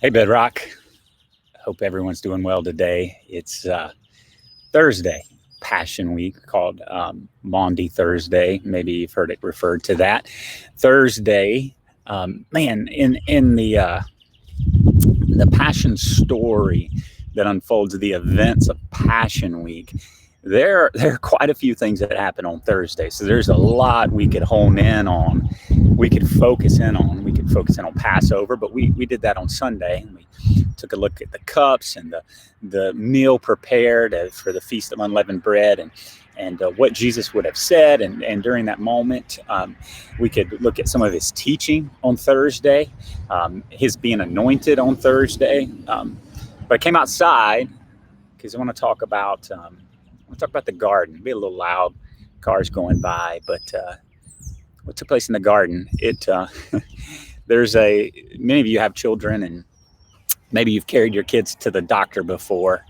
Hey, Bedrock. Hope everyone's doing well today. It's Thursday, Passion Week, called Maundy Thursday. Maybe you've heard it referred to that. Thursday, man, in the Passion story that unfolds the events of Passion Week, there are quite a few things that happen on Thursday. So there's a lot we could hone in on. We could focus in on. We could focus in on Passover, but we did that on Sunday. And we took a look at the cups and the meal prepared for the Feast of Unleavened Bread, and what Jesus would have said. And during that moment, we could look at some of his teaching on Thursday, his being anointed on Thursday. But I came outside because I want to talk about the garden. It'll be a little loud, cars going by, but what took place in the garden? There's many of you have children, and maybe you've carried your kids to the doctor before,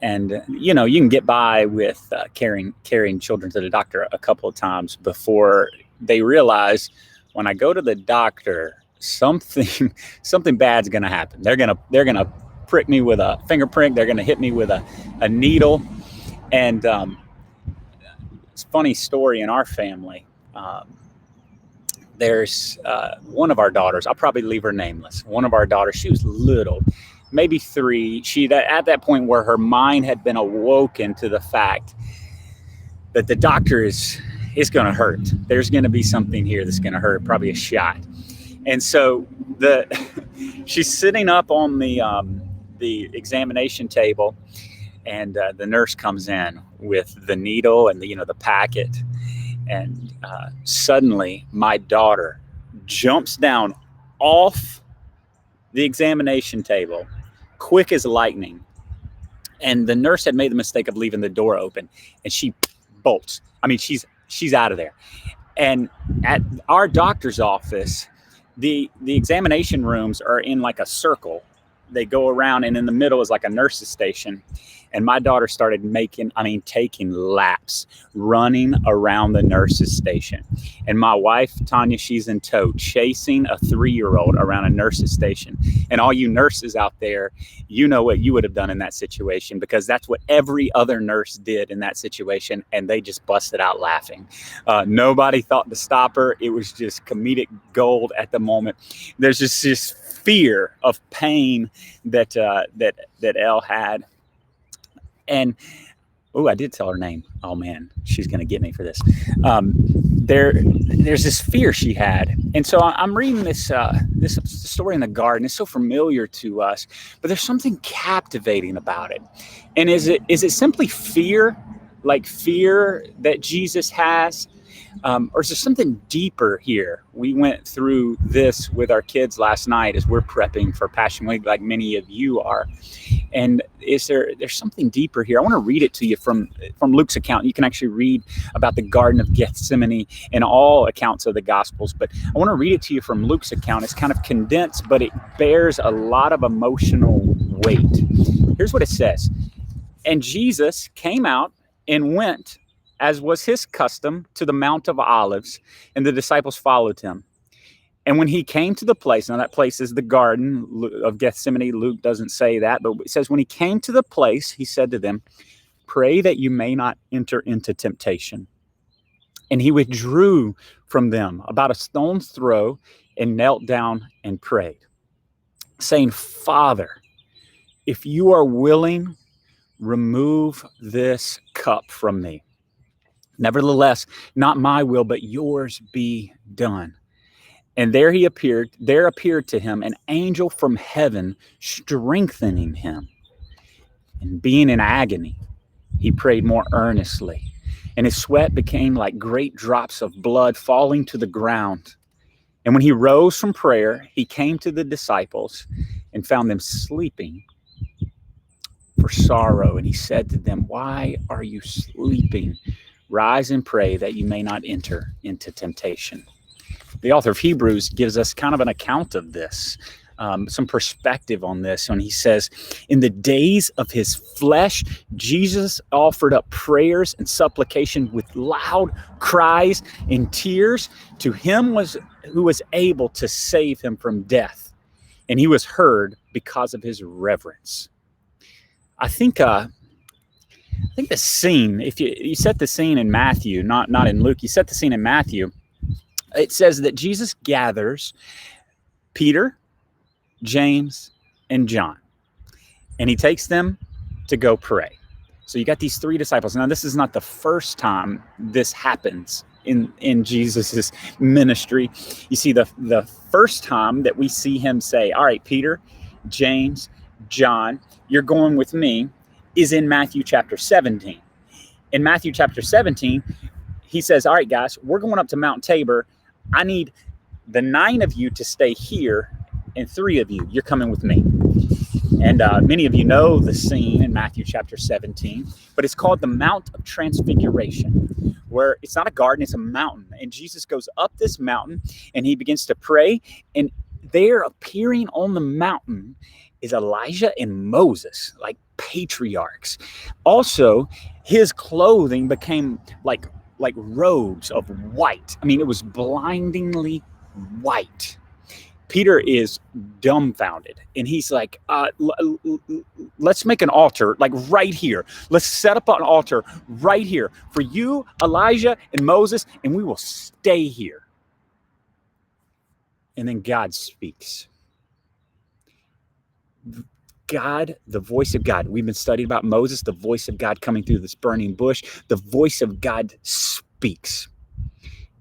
and you can get by with carrying children to the doctor a couple of times before they realize, when I go to the doctor, something bad's going to happen. They're gonna prick me with a finger prick. They're gonna hit me with a needle. And it's a funny story in our family. There's one of our daughters. I'll probably leave her nameless. One of our daughters, she was little, maybe 3. At that point where her mind had been awoken to the fact that the doctor is going to hurt. There's going to be something here that's going to hurt, probably a shot. And so she's sitting up on the examination table, and the nurse comes in with the needle and the packet. And suddenly my daughter jumps down off the examination table, quick as lightning. And the nurse had made the mistake of leaving the door open, and she bolts. I mean, she's out of there. And at our doctor's office, the examination rooms are in like a circle. They go around, and in the middle is like a nurse's station. And my daughter started taking laps, running around the nurse's station. And my wife, Tanya, she's in tow, chasing a 3-year-old around a nurse's station. And all you nurses out there, you know what you would have done in that situation, because that's what every other nurse did in that situation. And they just busted out laughing. Nobody thought to stop her. It was just comedic gold at the moment. There's just this fear of pain that Elle had. And I did tell her name. Oh man, she's gonna get me for this. There's this fear she had, and so I'm reading this story in the garden. It's so familiar to us, but there's something captivating about it. And is it simply fear, like fear that Jesus has? Or is there something deeper here? We went through this with our kids last night as we're prepping for Passion Week, like many of you are. And there's something deeper here? I want to read it to you from Luke's account. You can actually read about the Garden of Gethsemane in all accounts of the Gospels, but I want to read it to you from Luke's account. It's kind of condensed, but it bears a lot of emotional weight. Here's what it says. And Jesus came out and went, as was his custom, to the Mount of Olives, and the disciples followed him. And when he came to the place, now that place is the Garden of Gethsemane. Luke doesn't say that, but it says when he came to the place, he said to them, "Pray that you may not enter into temptation." And he withdrew from them about a stone's throw and knelt down and prayed, saying, "Father, if you are willing, remove this cup from me. Nevertheless, not my will, but yours be done." And there appeared to him an angel from heaven, strengthening him. And being in agony, he prayed more earnestly, and his sweat became like great drops of blood falling to the ground. And when he rose from prayer, he came to the disciples and found them sleeping for sorrow. And he said to them, "Why are you sleeping? Rise and pray that you may not enter into temptation." The author of Hebrews gives us kind of an account of this, some perspective on this. When he says, in the days of his flesh, Jesus offered up prayers and supplication with loud cries and tears to him who was able to save him from death. and he was heard because of his reverence. I think the scene, if you set the scene in Matthew, not in Luke, you set the scene in Matthew, it says that Jesus gathers Peter, James, and John, and he takes them to go pray. So you got these three disciples. Now, this is not the first time this happens in Jesus's ministry. You see, the first time that we see him say, all right, Peter, James, John, you're going with me, is in Matthew chapter 17. In Matthew chapter 17, he says, all right, guys, we're going up to Mount Tabor. I need the 9 of you to stay here, and 3 of you, you're coming with me. And many of you know the scene in Matthew chapter 17, but it's called the Mount of Transfiguration, where it's not a garden, it's a mountain. And Jesus goes up this mountain and he begins to pray. And there appearing on the mountain is Elijah and Moses, like patriarchs. Also, his clothing became like robes of white. I mean, it was blindingly white. Peter is dumbfounded, and he's like, let's make an altar, like right here. Let's set up an altar right here for you, Elijah, and Moses, and we will stay here. And then God speaks. God, the voice of God. We've been studying about Moses, the voice of God coming through this burning bush. The voice of God speaks.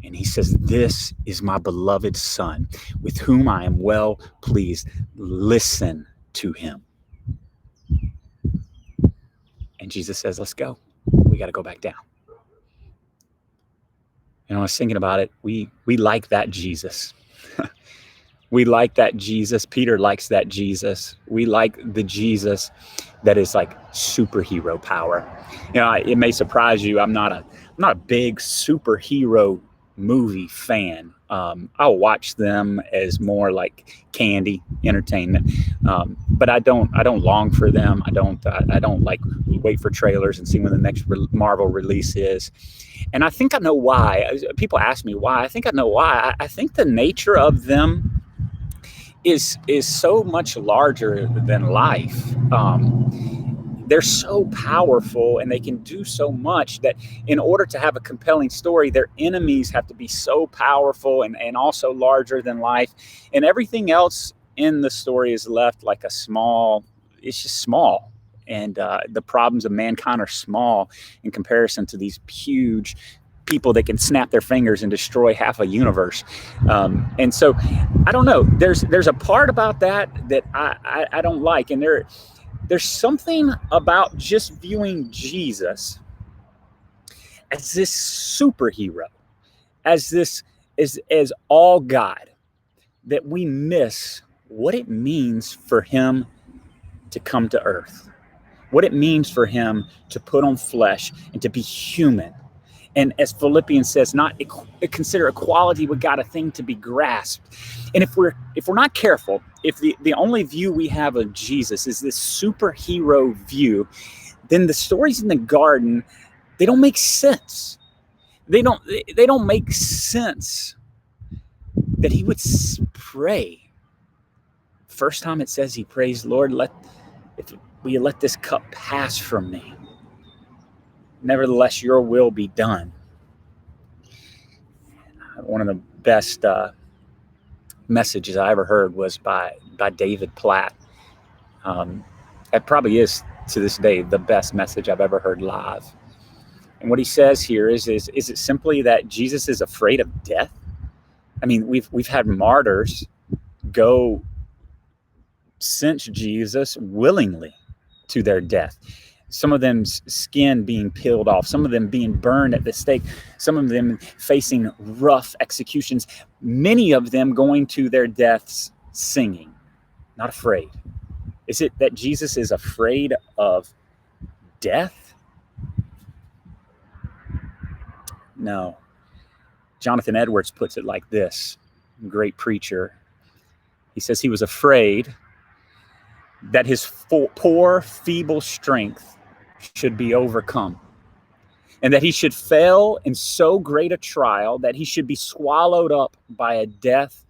And he says, this is my beloved son, with whom I am well pleased. Listen to him. And Jesus says, let's go. We got to go back down. And I was thinking about it. We like that Jesus. We like that Jesus. Peter likes that Jesus. We like the Jesus that is like superhero power. You know, it may surprise you. I'm not a big superhero movie fan. I'll watch them as more like candy entertainment, but I don't long for them. I don't like wait for trailers and see when the next Marvel release is. And I think I know why. People ask me why. I think I know why. I think the nature of them is so much larger than life. They're so powerful and they can do so much that in order to have a compelling story, their enemies have to be so powerful and also larger than life. And everything else in the story is left like it's just small. And the problems of mankind are small in comparison to these huge people that can snap their fingers and destroy half a universe. And so I don't know, there's a part about that I don't like. And there's something about just viewing Jesus as this superhero, as all God, that we miss what it means for him to come to earth, what it means for him to put on flesh and to be human. And as Philippians says, not consider equality with God a thing to be grasped. And if we're not careful, if the only view we have of Jesus is this superhero view, then the stories in the garden, they don't make sense. They don't make sense that he would pray. First time it says he prays, Lord, will you let this cup pass from me? Nevertheless, your will be done. One of the best messages I ever heard was by David Platt. It probably is, to this day, the best message I've ever heard live. And what he says here is it simply that Jesus is afraid of death? I mean, we've had martyrs go cinch Jesus willingly to their death. Some of them's skin being peeled off, some of them being burned at the stake, some of them facing rough executions, many of them going to their deaths singing, not afraid. Is it that Jesus is afraid of death? No. Jonathan Edwards puts it like this, great preacher. He says he was afraid that his poor, feeble strength should be overcome, and that he should fail in so great a trial that he should be swallowed up by a death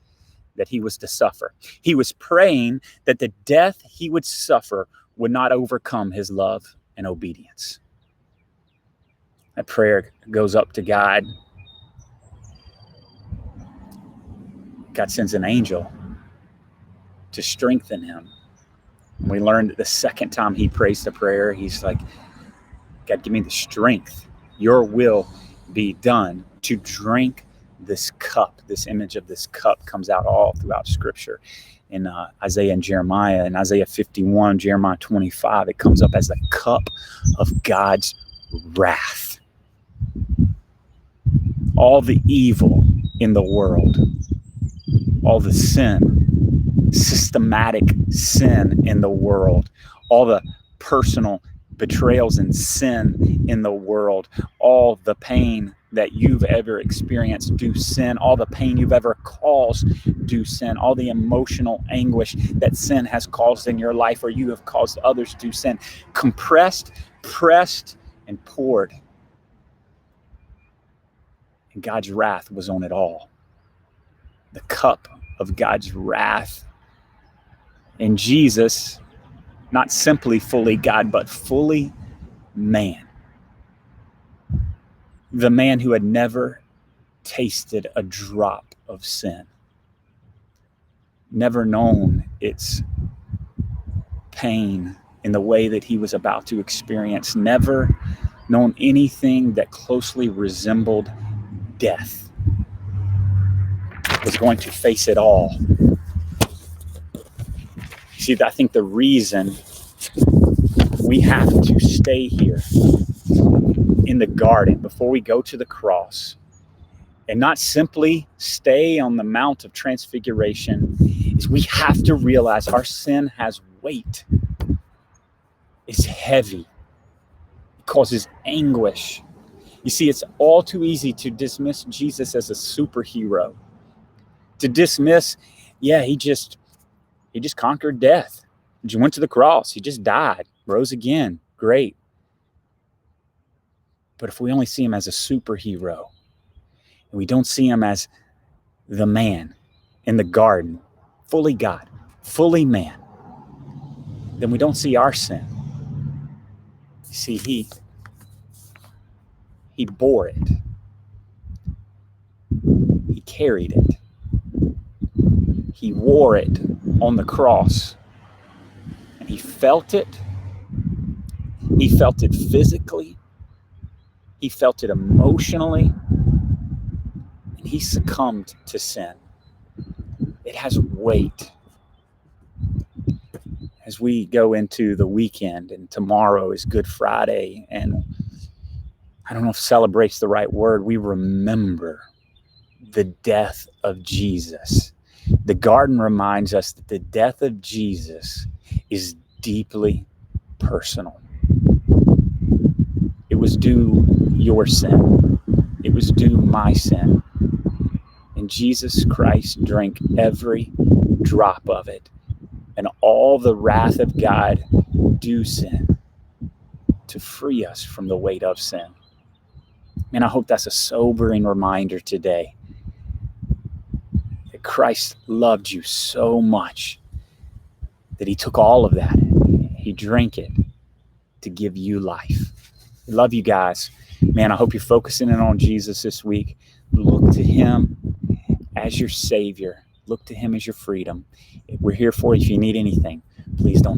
that he was to suffer. He was praying that the death he would suffer would not overcome his love and obedience. That prayer goes up to God. God sends an angel to strengthen him. And we learned that the second time he prays the prayer, he's like, God, give me the strength. Your will be done to drink this cup. This image of this cup comes out all throughout Scripture. In Isaiah and Jeremiah, in Isaiah 51, Jeremiah 25, it comes up as the cup of God's wrath. All the evil in the world, all the sin, systematic sin in the world, all the personal betrayals and sin in the world, all the pain that you've ever experienced due sin, all the pain you've ever caused due sin, all the emotional anguish that sin has caused in your life or you have caused others due sin, compressed, pressed, and poured. And God's wrath was on it all. The cup of God's wrath. And Jesus, not simply fully God, but fully man. The man who had never tasted a drop of sin, never known its pain in the way that he was about to experience, never known anything that closely resembled death, was going to face it all. See, I think the reason we have to stay here in the garden before we go to the cross and not simply stay on the Mount of Transfiguration is we have to realize our sin has weight. It's heavy. It causes anguish. You see, it's all too easy to dismiss Jesus as a superhero. To dismiss, yeah, he just conquered death. He went to the cross. He just died, rose again. Great. But if we only see him as a superhero, and we don't see him as the man in the garden, fully God, fully man, then we don't see our sin. You see, he bore it. He carried it. He wore it on the cross. And he felt it. He felt it physically. He felt it emotionally. And he succumbed to sin. It has weight. As we go into the weekend, and tomorrow is Good Friday, and I don't know if celebrate's the right word, we remember the death of Jesus. The garden reminds us that the death of Jesus is deeply personal. It was due your sin. It was due my sin. And Jesus Christ drank every drop of it. And all the wrath of God due sin to free us from the weight of sin. And I hope that's a sobering reminder today that Christ loved you so much that he took all of that. He drank it to give you life. I love you guys. Man, I hope you're focusing in on Jesus this week. Look to him as your Savior. Look to him as your freedom. We're here for you if you need anything. Please don't hesitate.